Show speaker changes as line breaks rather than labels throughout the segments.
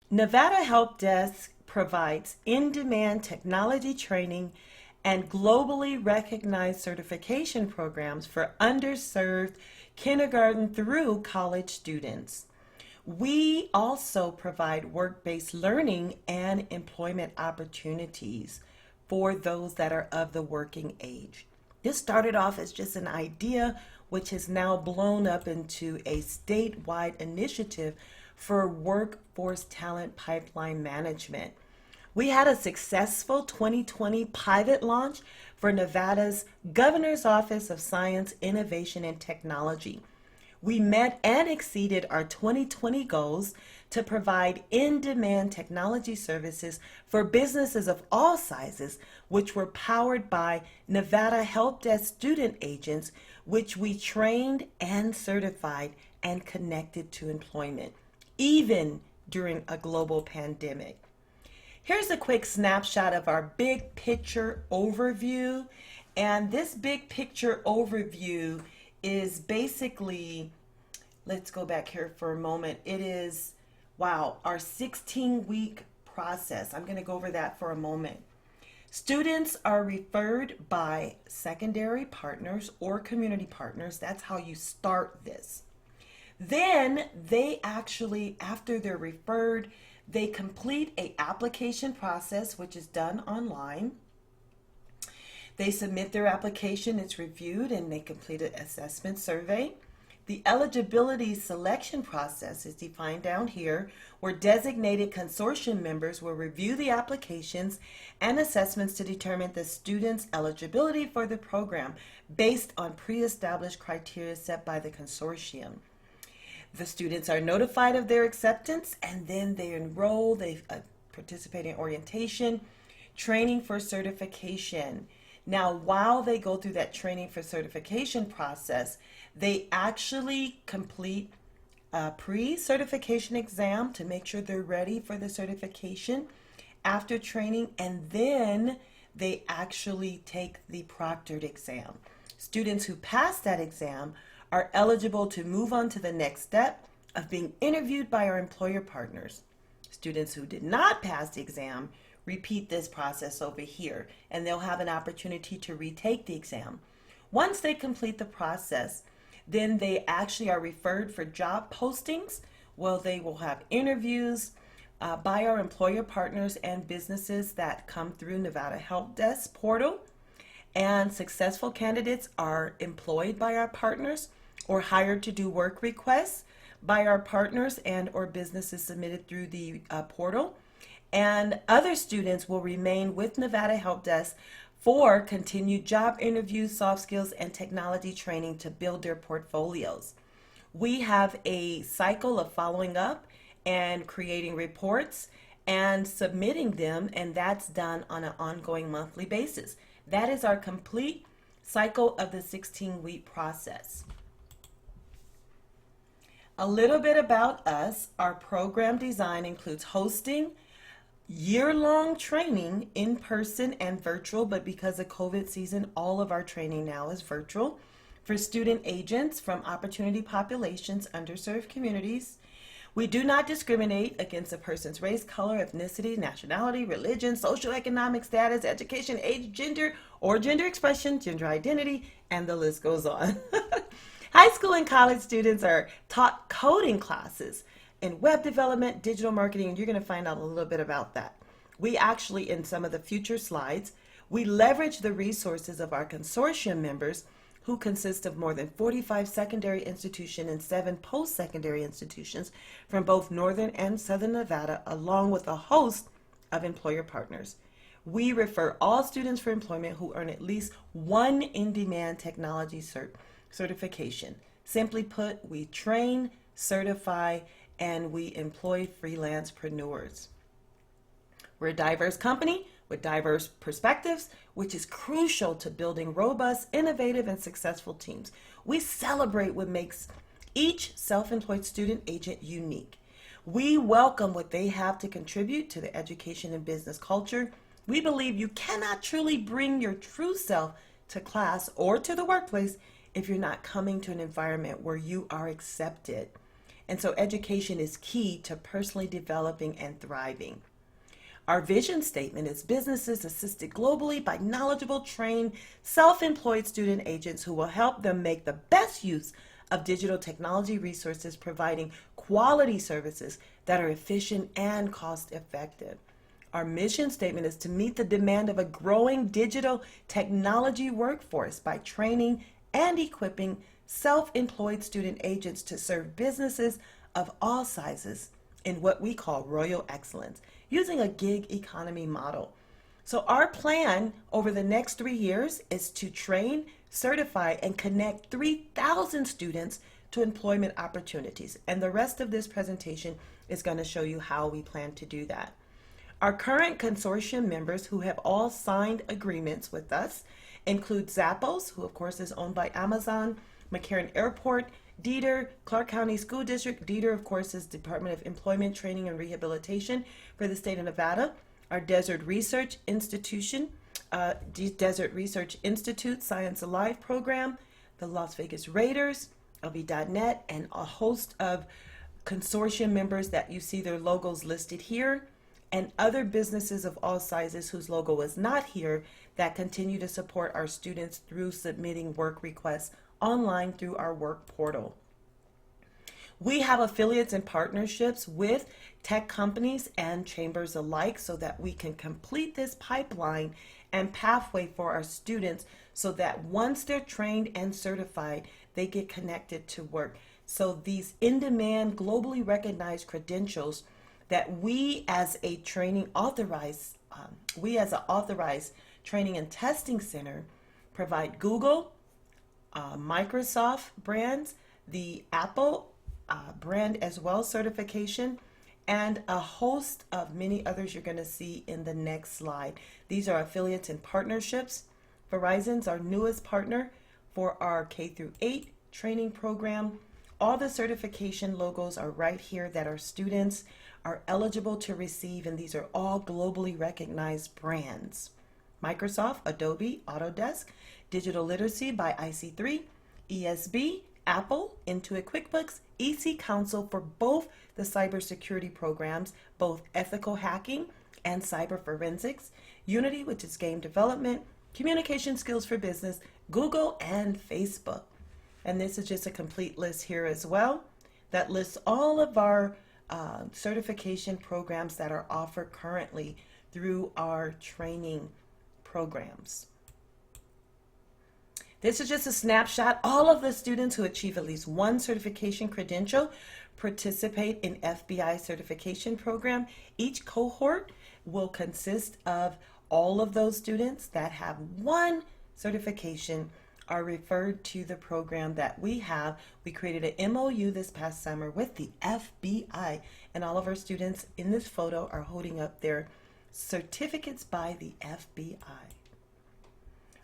Nevada Help Desk provides in-demand technology training and globally recognized certification programs for underserved kindergarten through college students. We also provide work-based learning and employment opportunities for those that are of the working age. This started off as just an idea, which has now blown up into a statewide initiative for workforce talent pipeline management. We had a successful 2020 pilot launch for Nevada's Governor's Office of Science, Innovation, and Technology. We met and exceeded our 2020 goals to provide in-demand technology services for businesses of all sizes, which were powered by Nevada Help Desk student agents, which we trained and certified and connected to employment, even during a global pandemic. Here's a quick snapshot of our big picture overview. And this big picture overview is basically, let's go back here for a moment. It is, wow, our 16-week process. I'm going to go over that for a moment. Students are referred by secondary partners or community partners. That's how you start this. Then they actually, after they're referred, they complete a application process, which is done online. They submit their application, it's reviewed, and they complete an assessment survey. The eligibility selection process is defined down here, where designated consortium members will review the applications and assessments to determine the student's eligibility for the program based on pre-established criteria set by the consortium. The students are notified of their acceptance, and then they enroll, they participate in orientation, training for certification. Now, while they go through that training for certification process, they actually complete a pre-certification exam to make sure they're ready for the certification after training, and then they actually take the proctored exam. Students who pass that exam are eligible to move on to the next step of being interviewed by our employer partners. Students who did not pass the exam repeat this process over here, and they'll have an opportunity to retake the exam. Once they complete the process, then they actually are referred for job postings. Well, they will have interviews by our employer partners and businesses that come through Nevada Help Desk portal. And successful candidates are employed by our partners or hired to do work requests by our partners and or businesses submitted through the portal. And other students will remain with Nevada Help Desk for continued job interviews, soft skills, and technology training to build their portfolios. We have a cycle of following up and creating reports and submitting them, and that's done on an ongoing monthly basis. That is our complete cycle of the 16-week process. A little bit about us. Our program design includes hosting year-long training in person and virtual, but because of COVID season, all of our training now is virtual for student agents from opportunity populations, underserved communities. We do not discriminate against a person's race, color, ethnicity, nationality, religion, socioeconomic status, education, age, gender, or gender expression, gender identity, and the list goes on. High school and college students are taught coding classes in web development, digital marketing, and you're going to find out a little bit about that. We actually, in some of the future slides, we leverage the resources of our consortium members who consist of more than 45 secondary institutions and 7 post-secondary institutions from both Northern and Southern Nevada, along with a host of employer partners. We refer all students for employment who earn at least one in-demand technology certification. Simply put, we train, certify, and we employ freelancepreneurs. We're a diverse company with diverse perspectives, which is crucial to building robust, innovative, and successful teams. We celebrate what makes each self-employed student agent unique. We welcome what they have to contribute to the education and business culture. We believe you cannot truly bring your true self to class or to the workplace if you're not coming to an environment where you are accepted. And so education is key to personally developing and thriving. Our vision statement is businesses assisted globally by knowledgeable, trained, self-employed student agents who will help them make the best use of digital technology resources, providing quality services that are efficient and cost effective. Our mission statement is to meet the demand of a growing digital technology workforce by training and equipping self-employed student agents to serve businesses of all sizes in what we call royal excellence, using a gig economy model. So our plan over the next 3 years is to train, certify, and connect 3,000 students to employment opportunities. And the rest of this presentation is going to show you how we plan to do that. Our current consortium members who have all signed agreements with us include Zappos, who of course is owned by Amazon, McCarran Airport, Dieter, Clark County School District. Dieter, of course, is Department of Employment, Training, and Rehabilitation for the state of Nevada. Our Desert Research Institution, Desert Research Institute Science Alive program, the Las Vegas Raiders, LV.net, and a host of consortium members that you see their logos listed here, and other businesses of all sizes whose logo is not here that continue to support our students through submitting work requests online through our work portal. We have affiliates and partnerships with tech companies and chambers alike so that we can complete this pipeline and pathway for our students so that once they're trained and certified, they get connected to work. So these in-demand, globally recognized credentials that we as an authorized training and testing center provide Google, Microsoft brands, the Apple brand as well certification, and a host of many others you're going to see in the next slide. These are affiliates and partnerships. Verizon's our newest partner for our K through 8 training program. All the certification logos are right here that our students are eligible to receive, and these are all globally recognized brands. Microsoft, Adobe, Autodesk, Digital Literacy by IC3, ESB, Apple, Intuit QuickBooks, EC Council for both the cybersecurity programs, both ethical hacking and cyber forensics, Unity, which is game development, communication skills for business, Google, and Facebook. And this is just a complete list here as well that lists all of our certification programs that are offered currently through our training programs. This is just a snapshot. All of the students who achieve at least one certification credential participate in FBI certification program. Each cohort will consist of all of those students that have one certification are referred to the program that we have. We created an MOU this past summer with the FBI, and all of our students in this photo are holding up their certificates by the FBI.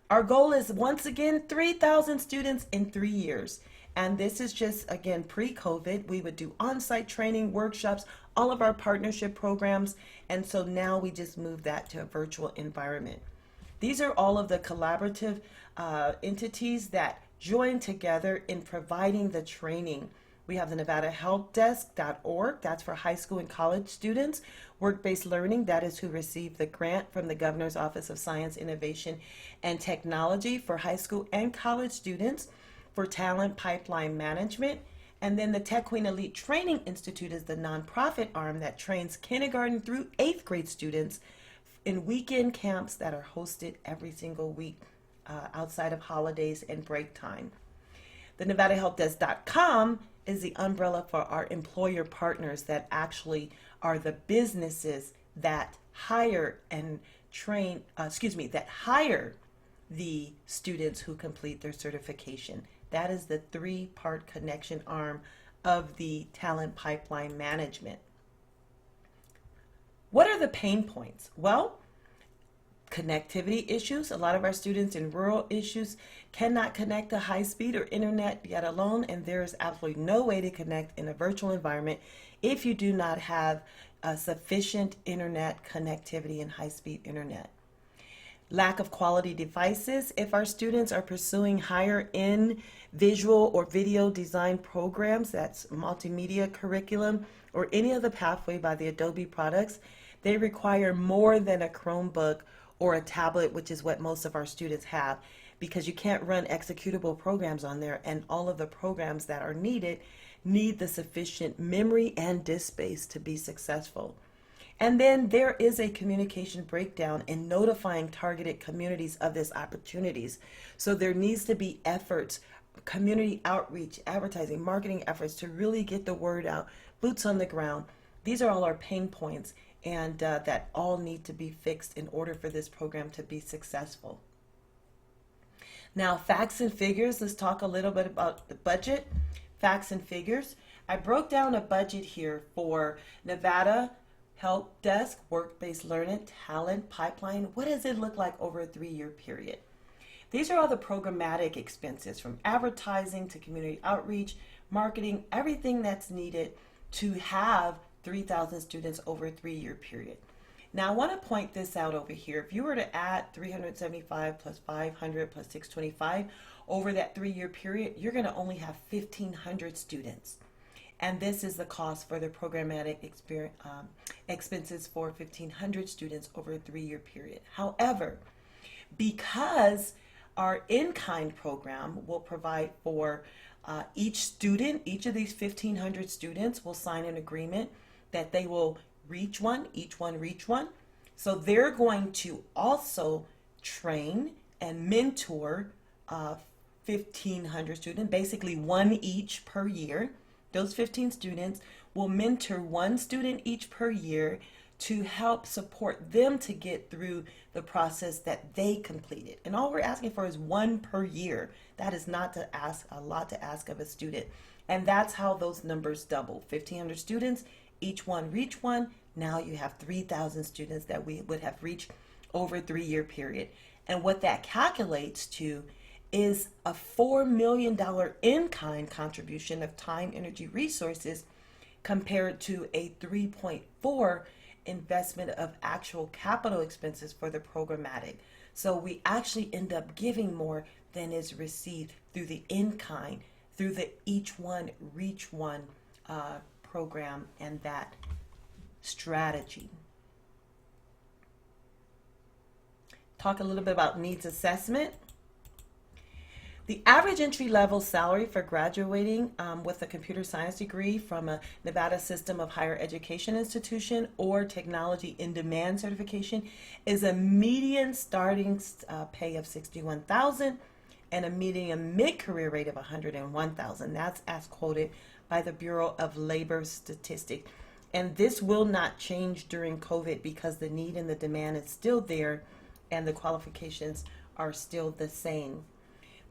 Our goal is, once again, 3,000 students in 3 years. And this is just, again, pre-COVID. We would do on-site training, workshops, all of our partnership programs. And so now we just moved that to a virtual environment. These are all of the collaborative entities that join together in providing the training. We have the NevadaHelpDesk.org, that's for high school and college students. Work-based learning, that is who received the grant from the Governor's Office of Science, Innovation, and Technology for high school and college students for talent pipeline management. And then the Tech Queen Elite Training Institute is the nonprofit arm that trains kindergarten through 8th grade students in weekend camps that are hosted every single week outside of holidays and break time. The NevadaHelpDesk.com is the umbrella for our employer partners that actually are the businesses that hire and train, that hire the students who complete their certification. That is the 3-part connection arm of the talent pipeline management. What are the pain points? Well, connectivity issues. A lot of our students in rural issues cannot connect to high speed or internet yet alone, and there is absolutely no way to connect in a virtual environment if you do not have sufficient internet connectivity and high speed internet. lack of quality devices. If our students are pursuing higher end visual or video design programs, that's multimedia curriculum, or any other pathway by the Adobe products, they require more than a Chromebook or a tablet, which is what most of our students have, because you can't run executable programs on there, and all of the programs that are needed need the sufficient memory and disk space to be successful. And then there is a communication breakdown in notifying targeted communities of these opportunities. So there needs to be efforts, community outreach, advertising, marketing efforts to really get the word out, boots on the ground. These are all our pain points, and that all need to be fixed in order for this program to be successful. Now, facts and figures. Let's talk a little bit about the budget. Facts and figures. I broke down a budget here for Nevada Help Desk, Work-Based Learning, Talent Pipeline. What does it look like over a 3-year period? These are all the programmatic expenses, from advertising to community outreach, marketing, everything that's needed to have 3,000 students over a 3-year period. Now, I want to point this out over here. If you were to add 375 plus 500 plus 625 over that 3-year period, you're going to only have 1,500 students. And this is the cost for the programmatic expenses for 1,500 students over a 3-year period. However, because our in-kind program will provide for each student, each of these 1,500 students will sign an agreement that they will each one reach one. So they're going to also train and mentor 1,500 students, basically one each per year. Those 15 students will mentor one student each per year to help support them to get through the process that they completed. And all we're asking for is one per year. That is not to ask a lot to ask of a student. And that's how those numbers double. 1,500 students, each one reach one. Now you have 3,000 students that we would have reached over a 3-year period. And what that calculates to is a $4 million in-kind contribution of time, energy, resources compared to a 3.4 investment of actual capital expenses for the programmatic. So we actually end up giving more than is received through the in-kind, through the each one reach one program and that strategy. Talk a little bit about needs assessment. The average entry-level salary for graduating with a computer science degree from a Nevada System of Higher Education institution or Technology in Demand certification is a median starting pay of $61,000 and a median mid-career rate of $101,000. That's as quoted by the Bureau of Labor Statistics. And this will not change during COVID because the need and the demand is still there and the qualifications are still the same.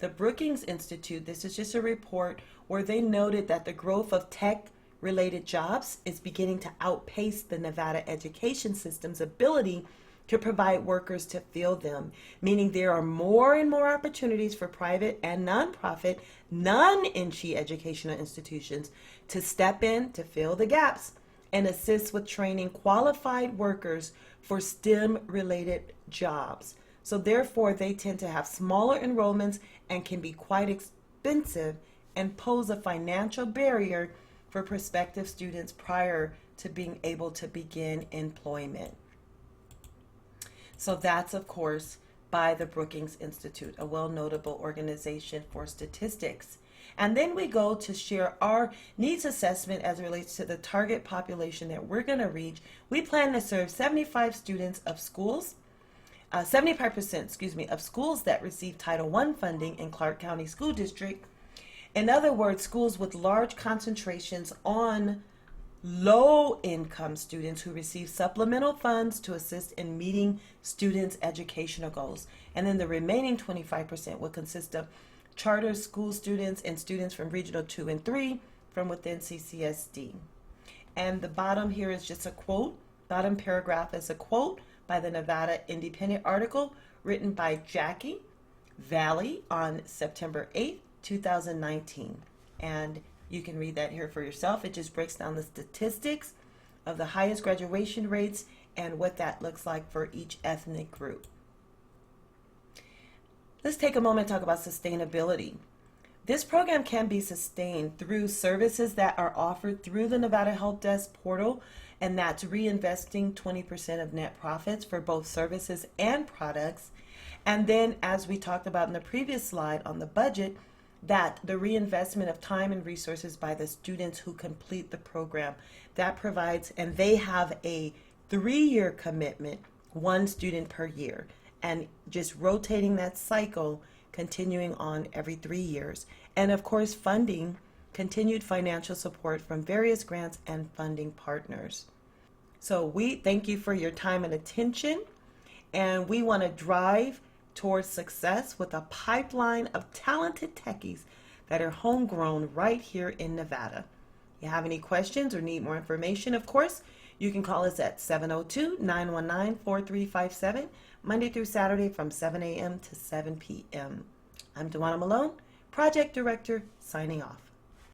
The Brookings Institute, this is just a report where they noted that the growth of tech-related jobs is beginning to outpace the Nevada education system's ability to provide workers to fill them, meaning there are more and more opportunities for private and nonprofit, non-NCHE educational institutions to step in to fill the gaps and assist with training qualified workers for STEM-related jobs. So therefore, they tend to have smaller enrollments and can be quite expensive and pose a financial barrier for prospective students prior to being able to begin employment. So that's, of course, by the Brookings Institute, a well-notable organization for statistics. And then we go to share our needs assessment as it relates to the target population that we're going to reach. We plan to serve 75 students of schools, 75% of schools that receive Title I funding in Clark County School District. In other words, schools with large concentrations on low-income students who receive supplemental funds to assist in meeting students' educational goals. And then the remaining 25% will consist of charter school students and students from Regional 2 and 3 from within CCSD. And the bottom here is just a quote. Bottom paragraph is a quote by the Nevada Independent article written by Jackie Valley on September 8, 2019. And you can read that here for yourself. It just breaks down the statistics of the highest graduation rates and what that looks like for each ethnic group. Let's take a moment to talk about sustainability. This program can be sustained through services that are offered through the Nevada Help Desk portal, and that's reinvesting 20% of net profits for both services and products. And then, as we talked about in the previous slide on the budget, that the reinvestment of time and resources by the students who complete the program, that provides, and they have a 3-year commitment, 1 student per year, and just rotating that cycle, continuing on every 3 years. And of course, funding, continued financial support from various grants and funding partners. So we thank you for your time and attention, and we want to drive towards success with a pipeline of talented techies that are homegrown right here in Nevada. If you have any questions or need more information, of course, you can call us at 702-919-4357, Monday through Saturday from 7 a.m. to 7 p.m. I'm Dewana Malone, Project Director, signing off.